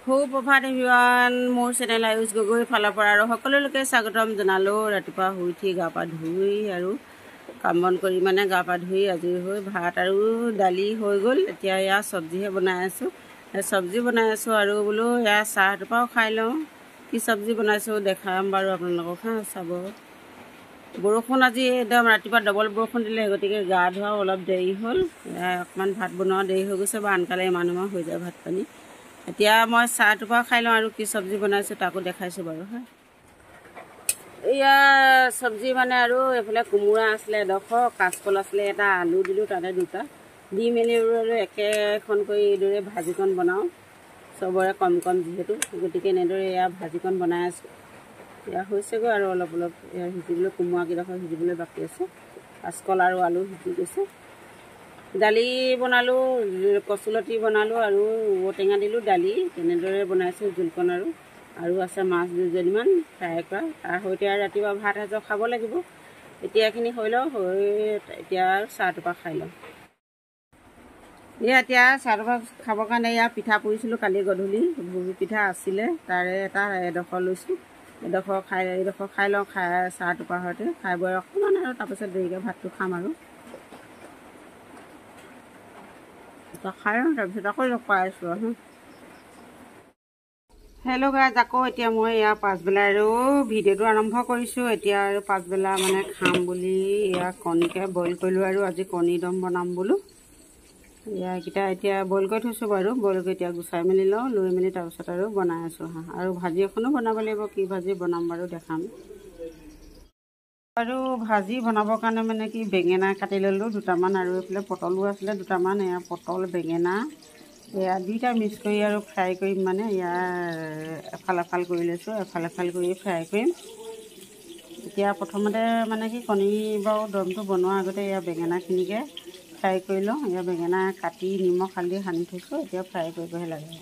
সুপ্ৰভাত everyone, মোৰ channel Ayush Gogoi ফালৰ পৰা আৰু সকলোলৈকে স্বাগতম জনালোঁ। ৰাতিপুৱা শুই উঠি গা পা ধুই আৰু কাম বন কৰি গা পা ধুই আজৰি হৈ ভাত আৰু দালি হৈ গ'ল। এতিয়া এয়া চব্জিহে বনাই আছোঁ। চব্জি বনাই আছোঁ আৰু বোলো এয়া চাহ এটোপাও খাই লওঁ। কি চব্জি বনাইছোঁ দেখাম বাৰু আপোনালোকক, চাব। বৰষুণ আজি একদম ৰাতিপুৱা ডবল বৰষুণ দিলে, গতিকে গা ধোৱাও অলপ দেৰি হ'ল। অকণমান ভাত বনোৱা দেৰি হৈ গৈছে বা আনকালে ইমান হৈ যায় ভাত পানী। এতিয়া মই চাহ এটোপা খাই লওঁ আৰু কি চব্জি বনাইছোঁ তাকো দেখাইছোঁ বাৰু। এয়া চব্জি আৰু এইফালে কোমোৰা আছিলে এডোখৰ, কাচকল আছিলে এটা, আলু দিলোঁ তাতে দুটা দি মেলি আৰু একেখন কৰি এইদৰে ভাজিকণ বনাওঁ। চবৰে কম কম যিহেতু, গতিকে এনেদৰে এয়া ভাজিকণ বনাই আছোঁ। এয়া হৈছেগৈ আৰু অলপ অলপ এয়া সিজিবলৈ, কোমোৰাকেইডোখৰ সিজিবলৈ বাকী আছে। কাচকল আৰু আলু সিজি গৈছে। দালি বনালোঁ, কচুলতি বনালোঁ আৰু ঔটেঙা দিলোঁ দালি। তেনেদৰে বনাইছোঁ জোলকণ আৰু আছে মাছ দুজনীমান ফ্ৰাই কৰা। তাৰ সৈতে আৰু ৰাতিপুৱা ভাত সাঁজৰ খাব লাগিব। এতিয়া এইখিনি হৈ লওঁ, হৈ এতিয়া আৰু চাহ এটোপা খাই লওঁ। এতিয়া চাহ এটোপা খাবৰ কাৰণে এয়া পিঠা পুৰিছিলোঁ কালি গধূলি, গুৰ পিঠা আছিলে, তাৰে এডোখৰ লৈছোঁ। এইডোখৰ খাই লওঁ, খাই চাহ এটোপা সৈতে খাই বৈ অকণমান আৰু তাৰপিছত দেৰিকৈ ভাতটো খাম আৰু খাই লওঁ, তাৰপিছত আকৌ লগ পাই আছোঁ আৰু। হেল্ল' গাইজ, আকৌ এতিয়া মই এয়া পাছবেলা আৰু ভিডিঅ'টো আৰম্ভ কৰিছোঁ। এতিয়া আৰু পাছবেলা খাম বুলি এয়া কণীকে বইল কৰিলোঁ আৰু আজি কণী দম বনাম বোলো। এইকেইটা এতিয়া বইল কৰি থৈছোঁ বাৰু, বইল কৰি এতিয়া গুচাই মেলি লওঁ, লৈ মেলি তাৰপিছত আৰু বনাই আছোঁ আৰু ভাজি এখনো বনাব লাগিব। কি ভাজি বনাম বাৰু দেখাম আৰু। ভাজি বনাবৰ কাৰণে কি বেঙেনা কাটি ল'লোঁ দুটামান, আৰু এইফালে পটলো আছিলে দুটামান। এয়া পটল বেঙেনা এয়া দুইটা মিক্স কৰি আৰু ফ্ৰাই কৰিম। এফাল এফাল কৰি লৈছোঁ, এফাল এফাল কৰি ফ্ৰাই কৰিম। এতিয়া প্ৰথমতে কি কণী বাৰু দমটো বনোৱাৰ আগতে এয়া বেঙেনাখিনিকে ফ্ৰাই কৰি লওঁ। এয়া বেঙেনা কাটি নিমখ হালধি সানি থৈছোঁ, এতিয়া ফ্ৰাই কৰিবহে লাগে।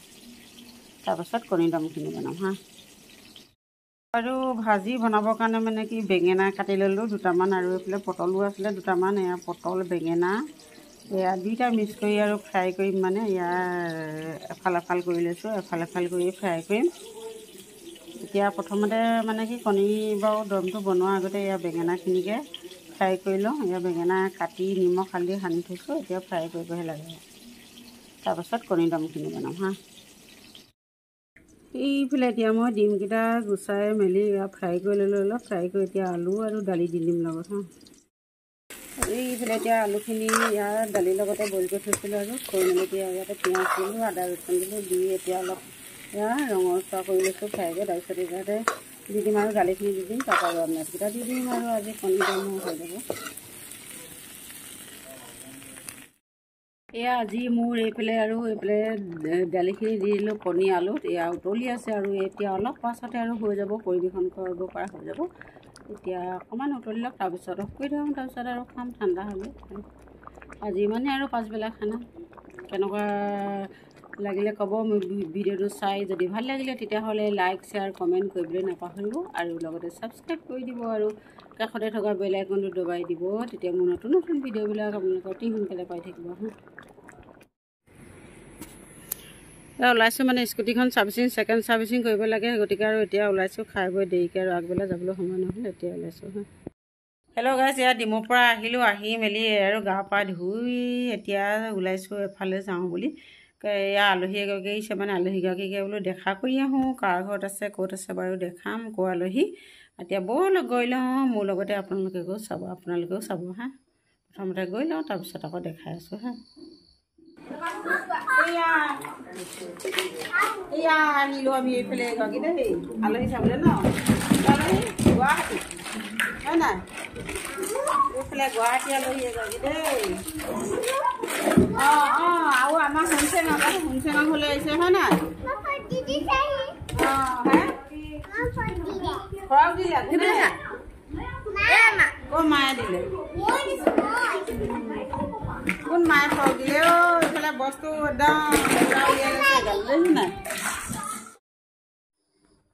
তাৰপাছত কণী দমখিনি বনাম আৰু। ভাজি বনাবৰ কাৰণে কি বেঙেনা কাটি ল'লোঁ দুটামান, আৰু এইফালে পটলো আছিলে দুটামান। এয়া পটল বেঙেনা এয়া দুইটা মিক্স কৰি আৰু ফ্ৰাই কৰিম। এফাল এফাল কৰি লৈছোঁ, এফাল এফাল কৰি ফ্ৰাই কৰিম। এতিয়া প্ৰথমতে কি কণী বাৰু দমটো বনোৱাৰ আগতে এয়া বেঙেনাখিনিকে ফ্ৰাই কৰি লওঁ। এয়া বেঙেনা কাটি নিমখ হালধি সানি থৈছোঁ, এতিয়া ফ্ৰাই কৰিবহে লাগে। তাৰপাছত কণী দমখিনি বনাম এইফালে এতিয়া মই ডিমকেইটা গুচাই মেলি ফ্ৰাই কৰি ল'লোঁ অলপ। ফ্ৰাই কৰি এতিয়া আলু আৰু দালি দি দিম লগত এইফালে এতিয়া আলুখিনি দালিৰ লগতে বইল কৰি থৈছিলোঁ আৰু থৈ মেলি এতিয়া ইয়াতে পিঁয়াজ দিলোঁ, আদা ৰচুন দিলোঁ, দি এতিয়া অলপ ৰঙচুৱা কৰি লৈছোঁ ফ্ৰাই কৰি। তাৰপিছত ইয়াতে দি দিম আৰু দালিখিনি দি দিম, তাৰপৰা আৰু মাছকেইটা দি দিম আৰু আজি কণী দম হৈ যাব। এয়া আজি মোৰ এইফালে দালিখিনি দি দিলোঁ, কণী আলুত এয়া উতলি আছে আৰু এতিয়া অলপ পাছতে আৰু হৈ যাব, পৰিৱেশন কৰিব পৰা হৈ যাব। এতিয়া অকণমান উতলি লওক, তাৰপিছত অফ কৰি থ'ম, তাৰপিছত আৰু খাম ঠাণ্ডা হ'লে। আজি আৰু পাছবেলা খানা কেনেকুৱা লাগিলে ক'ব। ভিডিঅ'টো চাই যদি ভাল লাগিলে তেতিয়াহ'লে লাইক শ্বেয়াৰ কমেণ্ট কৰিবলৈ নাপাহৰিব, আৰু লগতে ছাবস্ক্ৰাইব কৰি দিব আৰু কাষতে থকা বেল আইকনটো দবাই দিব। তেতিয়া মোৰ নতুন নতুন ভিডিঅ'বিলাক আপোনালোকে অতি সোনকালে পাই থাকিব। ওলাইছোঁ স্কুটিখন ছেকেণ্ড ছাৰ্ভিচিং কৰিব লাগে, গতিকে আৰু এতিয়া ওলাইছোঁ খাই বৈ দেৰিকৈ আৰু আগবেলা যাবলৈ সময় নহ'ল, এতিয়া ওলাইছোঁ হেল্ল' গাইজ, এয়া ডিমৰ পৰা আহিলোঁ, আহি মেলি আৰু গা পা ধুই এতিয়া ওলাইছোঁ এফালে যাওঁ বুলি। এয়া আলহী এগৰাকী আহিছে, আলহীগৰাকীকে বোলো দেখা কৰি আহোঁ, কাৰ ঘৰত আছে ক'ত আছে বাৰু দেখাম কৰ আলহী। এতিয়া ব'লক গৈ লওঁ, মোৰ লগতে আপোনালোকেও চাব প্ৰথমতে গৈ লওঁ, তাৰপিছত আকৌ দেখাই আছোঁ এয়া আহিলোঁ আমি এইফালে এগৰাকী দেই আলহী চাবলৈ গুৱাহাটী হয় নাই, এইফালে গুৱাহাটী আলহী এগৰাকী দেই। আৰু আমাৰ হুনচেঙৰ ঘৰলৈ আহিছে হয় নাই। ফৰক দিলে কোন মায়ে দিলে, কোন মায়ে ফৰক দিলে? এইফালে বস্তু একদম নাই।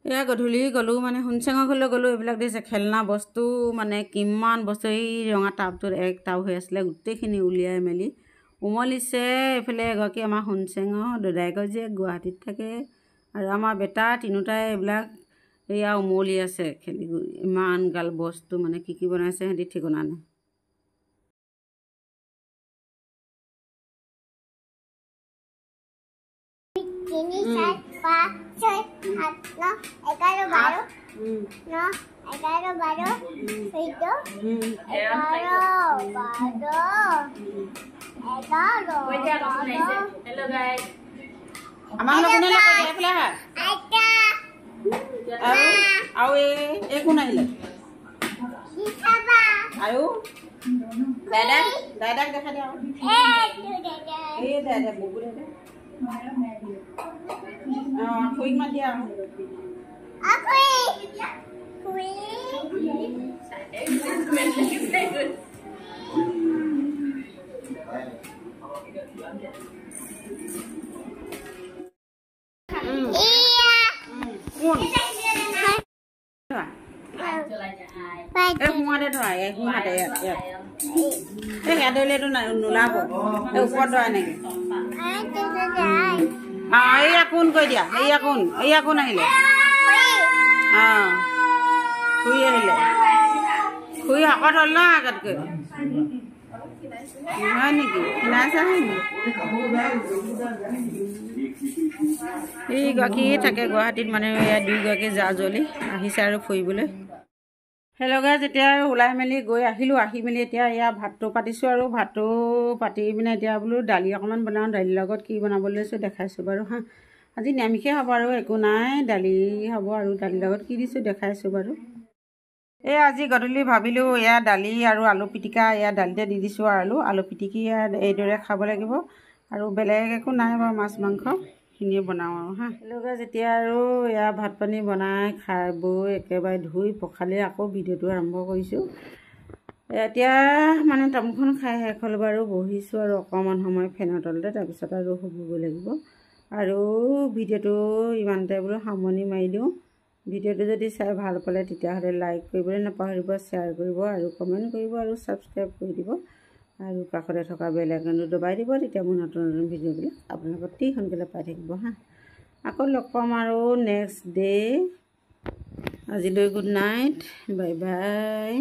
এয়া গধূলি গ'লোঁ হুনচেঙৰ ঘৰলৈ গ'লোঁ। এইবিলাক দিছে খেলনা বস্তু, কিমান বস্তু। এই ৰঙা টাবটোত এক টাব হৈ আছিলে, গোটেইখিনি উলিয়াই মেলি উমলিছে। এইফালে এগৰাকী আমাৰ হুনচেঙৰ দদায়েকৰ জীয়েক গুৱাহাটীত থাকে, আৰু আমাৰ বেটা তিনিটাই এইবিলাক এয়া উমলি আছে খেলি ইমান গাল বস্তু মানে কি বনাইছে সিহঁতি ঠিকনা নাই। আৰু এই কোন আহিলে আৰু দাদাক দেখা দিয়া এই দাদা ববু দাদা খুৰীক মাত দিয়া সোমাতে ধৰা সোমাতে ইয়াত নোলাব ওপৰত ধৰা নেকি এইয়া কোন কৈ দিয়া এইয়া কোন আহিলে খুৰী আহিলে খুৰী শকত হ'ল ন আগতকৈ হয় নেকি নাইছা এইগৰাকী থাকে গুৱাহাটীত মানে ইয়াত দুইগৰাকী জা জলি আহিছে আৰু ফুৰিবলৈ। হেল্ল' গাইজ, এতিয়া আৰু ওলাই মেলি গৈ আহিলোঁ। আহি মেলি এতিয়া এয়া ভাতটো পাতিছোঁ আৰু ভাতটো পাতি পিনে এতিয়া বোলো দালি অকণমান বনাওঁ। দালিৰ লগত কি বনাবলৈ লৈছোঁ দেখাইছোঁ বাৰু হা। আজি নিৰামিষেই হ'ব আৰু একো নাই, দালি হ'ব আৰু দালিৰ লগত কি দিছোঁ দেখাইছোঁ বাৰু। এই আজি গধূলি ভাবিলোঁ এয়া দালি আৰু আলু পিটিকা এয়া দালিতে দি দিছোঁ আৰু আলু পিটিকি এইদৰে খাব লাগিব আৰু বেলেগ একো নাই বাৰু, মাছ মাংসখিনিয়ে বনাওঁ আৰু হা। তেওঁলোকে যেতিয়া আৰু এয়া ভাত পানী বনাই খাই বৈ একেবাৰে ধুই পখালি আকৌ ভিডিঅ'টো আৰম্ভ কৰিছোঁ। এতিয়া মানে তামোলখন খাই শেষ হ'ল বাৰু, বহিছোঁ আৰু অকণমান সময় ফেনৰ তলতে, তাৰপিছত আৰু শুবগৈ লাগিব আৰু ভিডিঅ'টো ইমানতে বোলো সামৰণি মাৰি দিওঁ। ভিডিঅ'টো যদি চাই ভাল পালে তেতিয়াহ'লে লাইক কৰিবলৈ নাপাহৰিব, শ্বেয়াৰ কৰিব আৰু কমেণ্ট কৰিব আৰু ছাবস্ক্ৰাইব কৰি দিব আৰু কাষতে থকা বেল আইকনটো দবাই দিব। তেতিয়া মোৰ নতুন নতুন ভিডিঅ'বিলাক আপোনালোকে অতি সোনকালে পাই থাকিব হা। আকৌ লগ পাম আৰু নেক্সট ডে'। আজিলৈ গুড নাইট, বাই বাই।